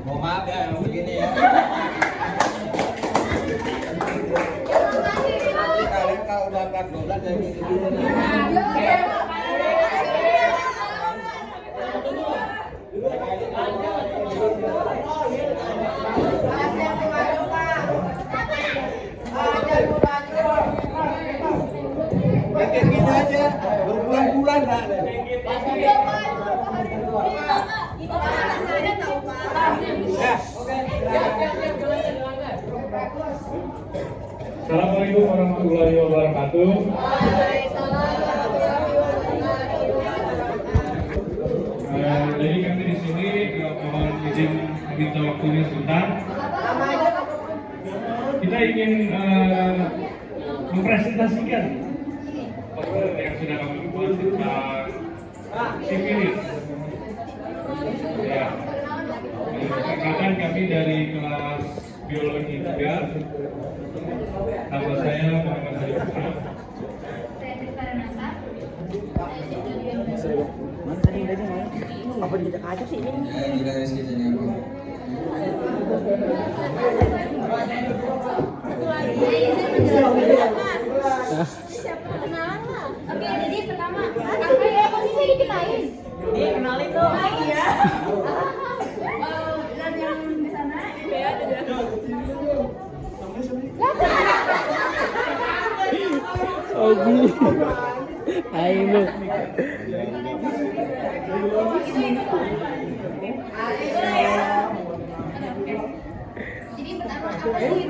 Mohon maaf ya yang begini ya. Nanti kalian kalau udah 14 jadi begini. Kayak gini aja, berbulan-bulan nggak ada. Assalamualaikum warahmatullahi wabarakatuh. Jadi kami di sini mohon izin minta waktunya sebentar. Kita ingin mempresentasikan yang sudah kami buat tentang sifilis. Ya, perkenalkan kami dari kelas biologi 3. Nama saya Muhammad Hadi Putra. Apa diajak aja sih ini? Ya, juga Rizky Janiago. Siapa kenalan lah? Oke, jadi pertama apa ya? Kok bisa dikenalin? Kenalin dong. Iya. Dan yang di sana ya ada. Ayo. Jadi pertama apa sih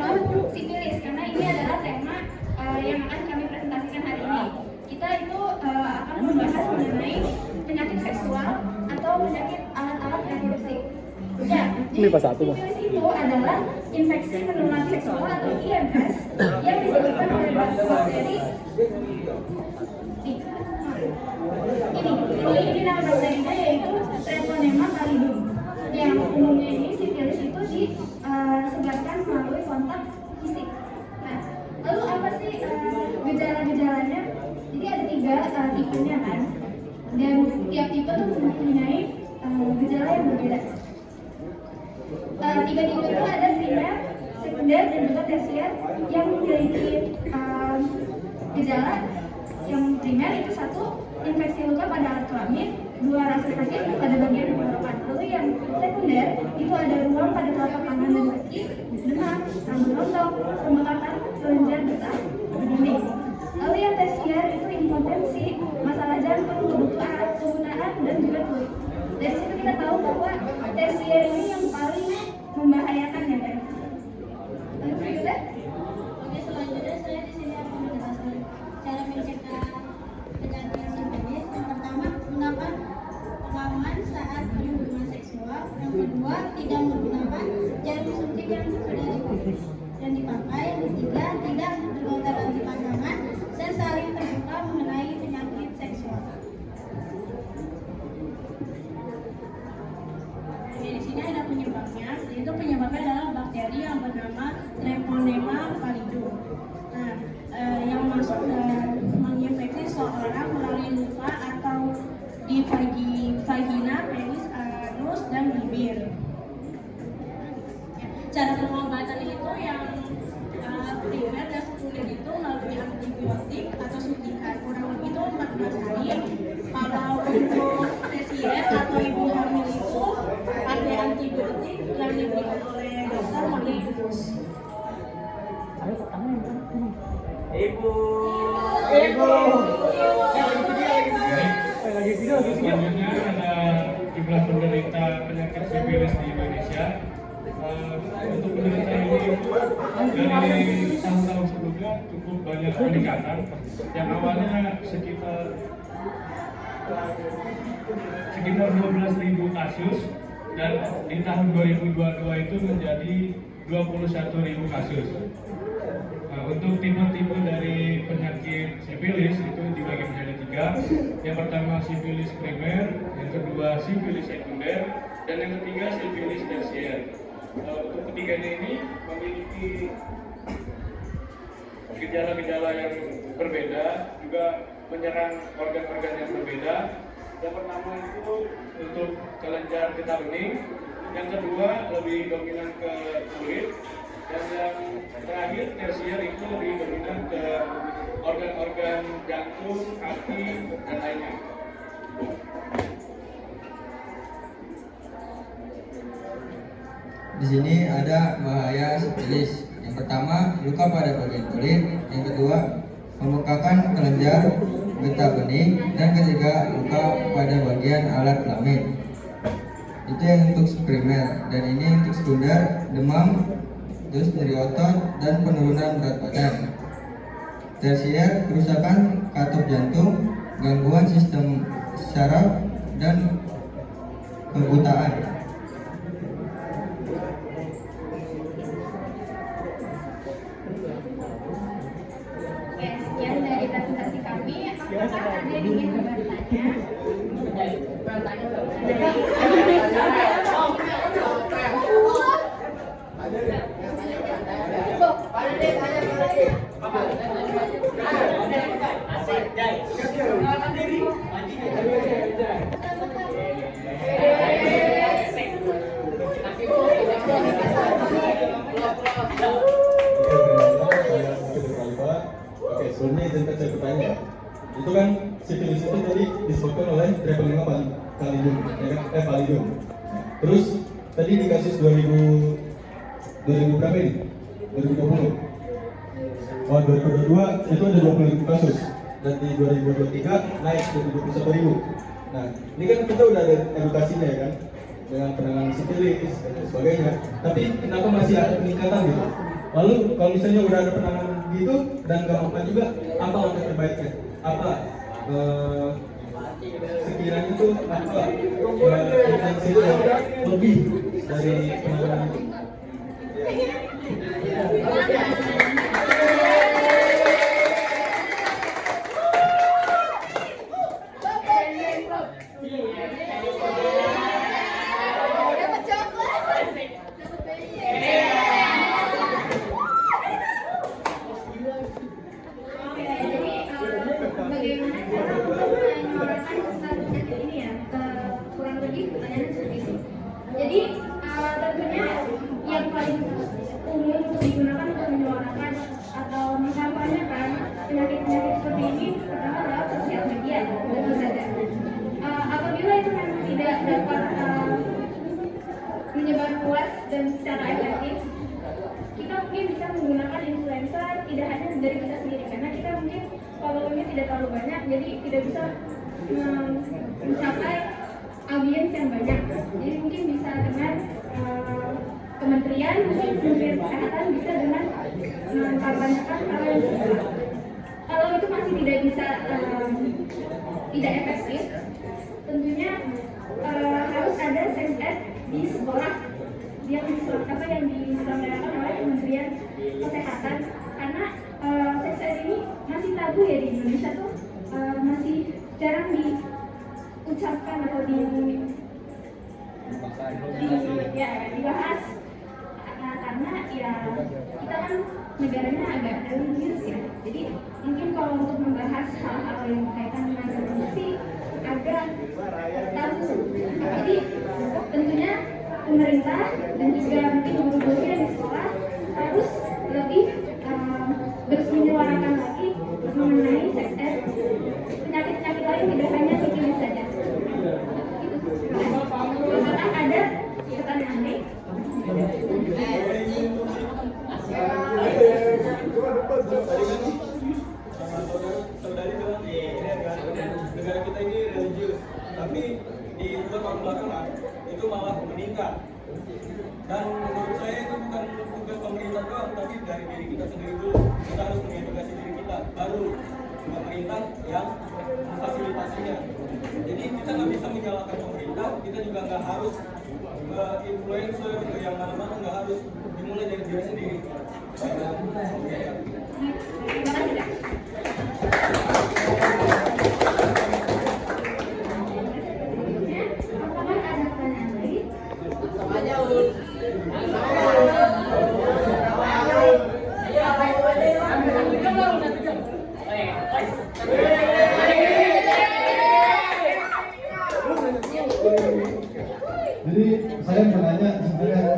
sifilis? Karena ini adalah tema yang akan kami presentasikan hari ini. Kita itu akan membahas mengenai penyakit seksual atau penyakit alat-alat reproduksi. Ya, Ini pas satu, Mas. sifilis itu adalah infeksi menular seksual atau IMS yang disebabkan oleh bakteri. Ini nama bakterinya yaitu Treponema pallidum. Yang umumnya ini sifilis itu disebarkan melalui kontak fisik. Nah, lalu apa sih gejala-gejalanya? Jadi ada 3 tipenya kan, dan tiap tipe tuh mempunyai gejala yang berbeda. 3 tipe itu ada primer, sekunder, dan juga tersier yang memiliki gejala. Yang primer itu 1, infeksi luka pada alat kelamin, 2, rasa sakit pada bagian tenggorokan. Lalu yang sekunder itu ada ruam pada telapak tangan dan kaki, demam, rambut rontok, pembengkakan, kelenjar getah, dinding. Lalu yang tersier itu impotensi, masalah jantung, kebutuhan alat penggunaan, dan juga kulit. Dari situ kita tahu bahwa tersier ini yang paling membahayakan ya kan. Lalu berikutnya? Oke, selanjutnya saya di sini akan menjelaskan cara mencegah penyakit sifilis. Yang pertama, gunakan pengaman saat berhubungan seksual. Yang kedua, tidak menggunakan jarum suntik yang sudah dipakai. Yang ketiga, tidak berinteraksi pasangan dan saling terbuka mengenai penyakit seksual. Oke, di sini ada penyebabnya. Yaitu penyebabnya adalah bakteri yang bernama Treponema pallidum. Nah, yang masuk dan menginfeksi seorang melalui luka atau di vagina, penis, anus, dan bibir. Cara pengobatan itu yang primer dan sekunder itu melalui antibiotik atau suntikan, kurang lebih itu 14 hari. Kalau untuk tersier atau ibu hamil itu pakai antibiotik yang diberikan oleh dokter melalui infus. Ibu. Selanjutnya ada jumlah penderita penyakit sifilis di Indonesia. Untuk penderita ini dari tahun-tahun sebelumnya cukup banyak peningkatan. Yang awalnya sekitar 12.000 kasus, dan di tahun 2022 itu menjadi 21.000 kasus. Untuk tipe-tipe dari penyakit sifilis itu dibagi menjadi 3. Yang pertama sifilis primer, yang kedua sifilis sekunder, dan yang ketiga sifilis tersier. Untuk ketiganya ini memiliki gejala-gejala yang berbeda, juga menyerang organ-organ yang berbeda. Yang pertama itu untuk kelenjar getah bening, yang kedua lebih dominan ke kulit, dan yang terakhir tersier itu lebih dominan ke organ-organ jantung, hati, dan lainnya. Di sini ada bahaya sifilis. Yang pertama, luka pada bagian kulit. Yang kedua, pembengkakan kelenjar getah bening. Dan ketiga, luka pada bagian alat kelamin. Itu yang untuk primer. Dan ini untuk sekunder, demam, terus nyeri otot, dan penurunan berat badan. Tersier, kerusakan katup jantung, gangguan sistem saraf, dan kebutaan. Oke, sekian dari presentasi kami. Apakah ada yang ingin bertanya? Oke, sebelumnya izin saya bertanya. Itu kan sifilis itu tadi disebutkan oleh Treponema pallidum, ya kan? Pallidum. Terus tadi di kasus 2000 berapa ini? 2020. Oh, 2022 itu ada 20.000 kasus. Dan di 2023 naik jadi 21.000. Nah, ini kan kita udah ada edukasinya ya kan? Dengan penanganan sifilis dan sebagainya. Tapi kenapa masih ada peningkatan gitu? Lalu kalau misalnya udah ada penanganan gitu dan nggak apa juga, apa langkah terbaiknya? Apa sekiranya itu apa intensitas lebih dari penanganan itu? Jadi tentunya yang paling umum untuk digunakan untuk menyuarakan atau mengkampanyekan penyakit-penyakit seperti ini pertama adalah sosial media, tentu saja. Apabila itu memang tidak dapat menyebar luas dan secara efektif, kita mungkin bisa menggunakan influencer tidak hanya dari kita sendiri, karena kita mungkin followernya tidak terlalu banyak, jadi tidak bisa mencapai audiens yang banyak. Jadi mungkin bisa dengan kementerian, mungkin Kementerian Kesehatan bisa dengan mengkampanyekan hal yang sama. Kalau itu masih tidak bisa tidak efektif, tentunya harus ada sex ed di sekolah yang diselenggarakan oleh Kementerian Kesehatan, karena sex ed ini masih tabu ya di Indonesia tuh, masih jarang diucapkan atau dibahas. Karena ya kita kan negaranya agak religius ya, jadi mungkin kalau untuk membahas hal-hal yang berkaitan dengan religion agak tabu. Jadi tentunya pemerintah dan juga mungkin guru-guru yang di sekolah harus lebih menyuarakan lagi mengenai sex ed, penyakit-penyakit lain tidak hanya sifilis saja. Apakah ada pertanyaan lain? Saudari bilang negara kita ini religius, tapi di 2 tahun belakangan itu malah meningkat. Dan menurut saya itu bukan tugas pemerintah doang, tapi dari diri kita sendiri dulu. Kita harus mengedukasi diri kita, baru pemerintah yang memfasilitasinya. Jadi kita nggak bisa menyalahkan pemerintah, kita juga nggak harus influencer ke yang mana-mana, nggak harus, dimulai dari diri sendiri. Apakah ada pertanyaan lain?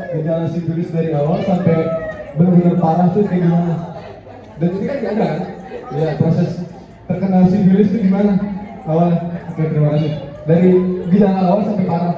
gejala sifilis dari awal sampai benar-benar parah tuh kayak gimana? Dan ini kan nggak ada kan? Ya, proses terkena sifilis itu gimana awalnya? Oke, terima kasih. Dari gejala awal sampai parah.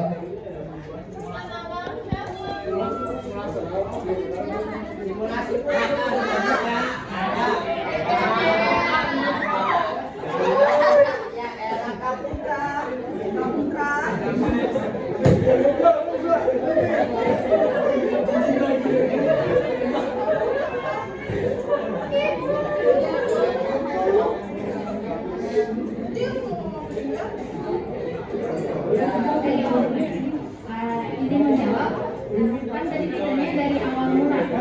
Ini menjawab kan tadi ditanya dari awal mulanya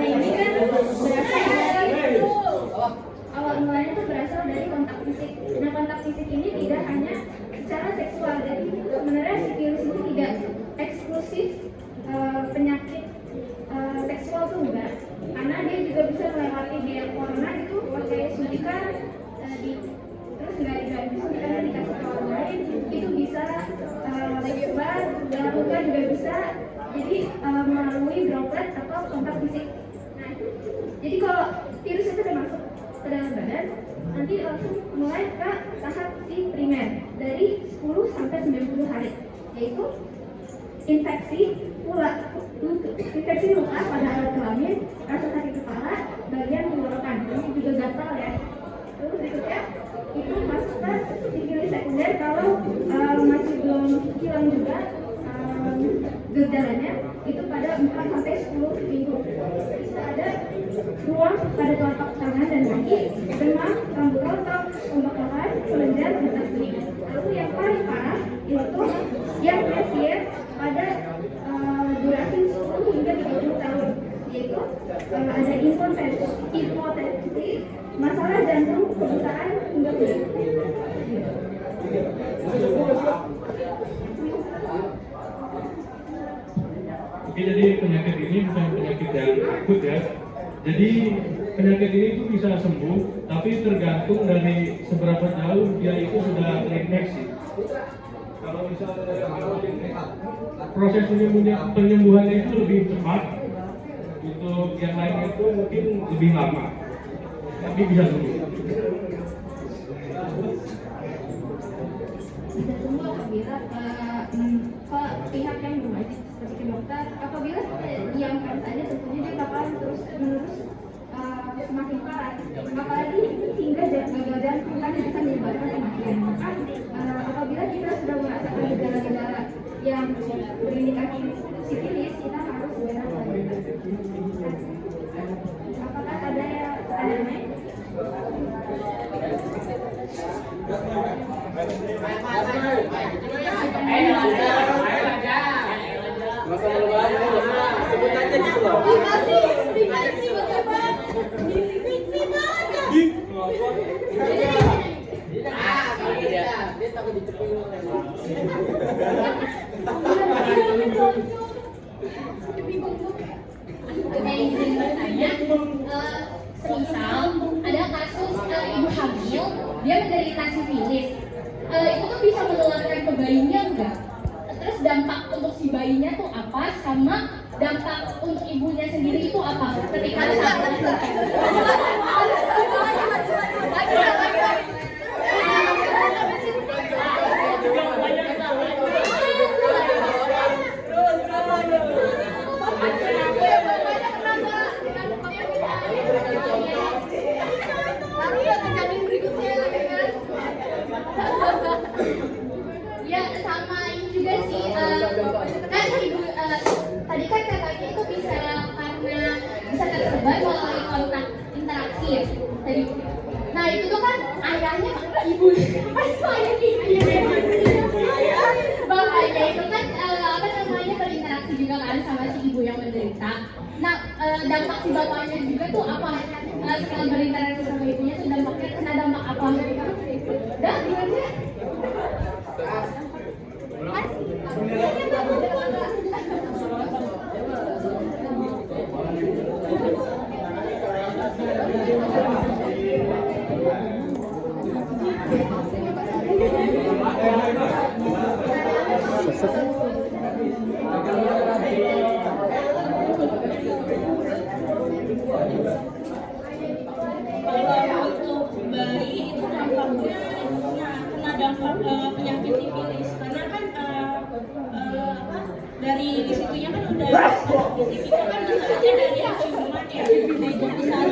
ini kan awal mulanya itu berasal dari kontak fisik. Nah, kontak fisik ini tidak hanya secara seksual, jadi sebenarnya sifilis itu tidak eksklusif penyakit seksual tuh enggak, karena dia juga bisa melewati dia corona itu pakai suntikan terus nggak disuntikan dikasih ke orang lain, itu bisa lebar, luka juga bisa, jadi melalui droplet atau kontak fisik. Nah, jadi kalau virus itu udah masuk ke dalam badan, nanti langsung mulai ke tahap si primer dari 10 sampai 90 hari, yaitu infeksi luka pada alat kelamin, rasa sakit kepala, bagian tenggorokan, ini juga gatal ya. Terus berikutnya itu masuk ke sifilis sekunder kalau masih belum hilang juga gejalanya, itu pada 4 sampai 10 minggu. Bisa ada ruam pada telapak tangan dan kaki, demam, rambut rontok, pembekakan, kelenjar, dan kuning. Lalu yang paling parah yaitu yang terakhir pada durasi 10 hingga 30 tahun, yaitu ada impotensi, masalah jantung, kebutaan, hingga kulit. Oke, jadi penyakit ini bukan penyakit yang akut ya. Jadi penyakit ini itu bisa sembuh, tapi tergantung dari seberapa jauh dia itu sudah terinfeksi. Kalau misalnya dari awal proses penyembuhannya itu lebih cepat, untuk yang lain itu mungkin lebih lama, tapi bisa sembuh. Bisa sembuh apabila ke pihak yang berwajib seperti ke dokter. Apabila diamkan saja, tentunya dia bakalan terus menerus semakin parah. Apalagi hingga gagal jantung kan bisa menyebabkan kematian. Maka apabila kita sudah merasakan gejala-gejala yang berindikasi sifilis, kita harus segera melakukan. Apakah ada yang lain? Sebut aja gitu loh. Dia takut dicepil. Izin bertanya, semisal ada kasus ibu hamil, dia menderita sifilis, itu tuh bisa menularkan ke bayinya enggak? Terus dampak untuk si bayinya tuh apa, sama dampak untuk ibunya sendiri itu apa ketika saat melahirkan? Ya sama ini juga sih, kan ibu tadi kan katanya itu bisa karena bisa tersebar melalui kontak interaksi ya tadi. Nah itu tuh kan ayahnya ibu, makanya itu kan apa namanya berinteraksi juga kan sama si ibu yang menderita. Nah dampak si bapaknya juga tuh apa? Setelah berinteraksi sama ibunya tuh dampaknya kena dampak apa? Udah gimana? dampak penyakit sifilis karena kan dari disitunya kan udah fisik itu kan bisa aja dari ciuman ya, itu bisa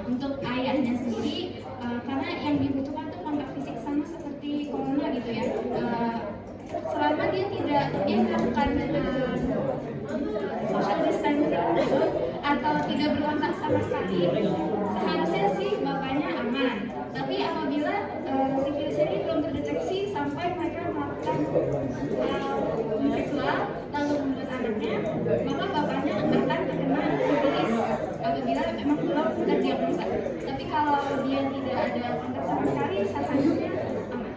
Untuk ayahnya sendiri, karena yang dibutuhkan tuh kontak fisik sama seperti corona gitu ya. Selama dia tidak melakukan social distancing atau tidak berkontak sama sekali, seharusnya sih bapaknya aman. Tapi apabila sifilis ini belum terdeteksi sampai mereka melakukan hubungan seksual lalu membuat anaknya, maka bapaknya akan terkena sifilis apabila memang belum terdiagnosa. Tapi kalau dia tidak ada kontak sama sekali, seharusnya aman.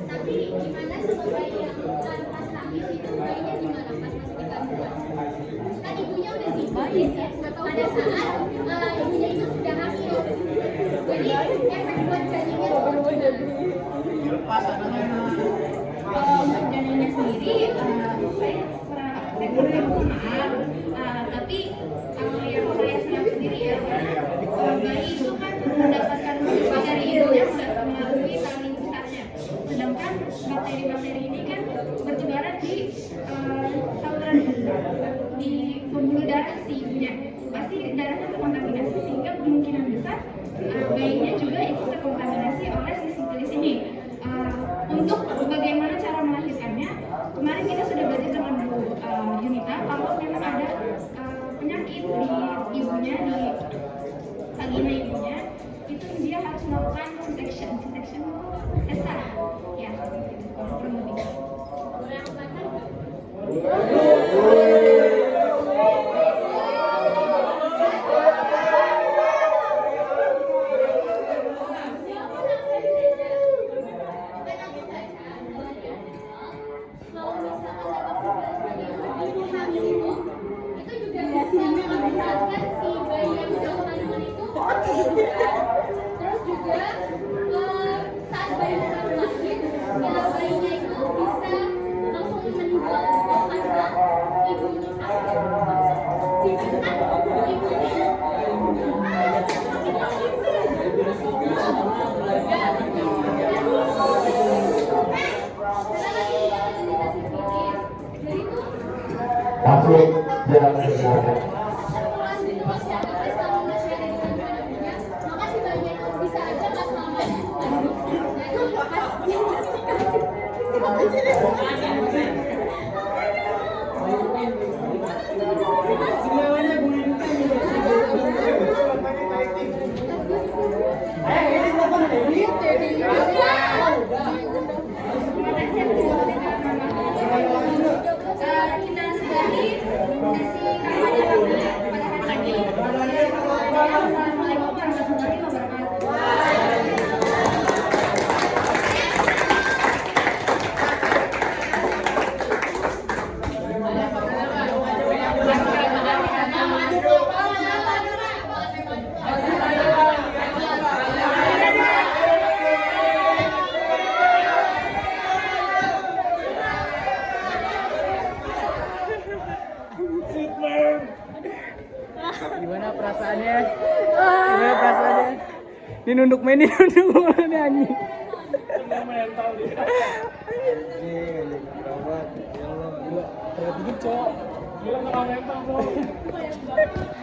Tapi gimana sama bayi yang pas hamil itu bayinya gimana pas masih di kandungan? Kan ibunya udah sifilis ya, pada saat ibunya itu sudah hamil. Jadi efek buat janinnya Untuk janinnya sendiri, saya kurang paham. Tapi kalau yang saya sedang sendiri ya, bayi itu kan mendapatkan siswa dari ibunya sudah melalui tali besarnya. Sedangkan bakteri-bakteri ini kan bertebaran di saluran di pembuluh darah si ibunya. Pasti darahnya terkontaminasi sehingga kemungkinan besar bayinya juga itu terkontaminasi oleh si sifilis ini. Untuk bagaimana cara melahirkannya, kemarin kita sudah belajar dengan Bu Yunita kalau memang ada penyakit di ibunya, di vagina ibunya, itu dia harus melakukan C-section besar, ya, kurang lebih. kalau misalkan ada ibu hamil itu juga bisa mengakibatkan si bayi yang dalam kandungan itu terus juga saat bayi baru lahir ya bayinya itu bisa langsung meninggal karena ibunya Masuk jalan keluarga. maka si bayinya itu bisa aja nggak selamanya Semuanya Bu Yunita Kita sudahi sesi kampanye pada hari ini. Assalamualaikum warahmatullahi wabarakatuh. Gimana perasaannya? Gimana perasaannya? Ini nunduk main, ini nunduk nyanyi. Mental dia. Terlalu cowok. Gila mental, bro.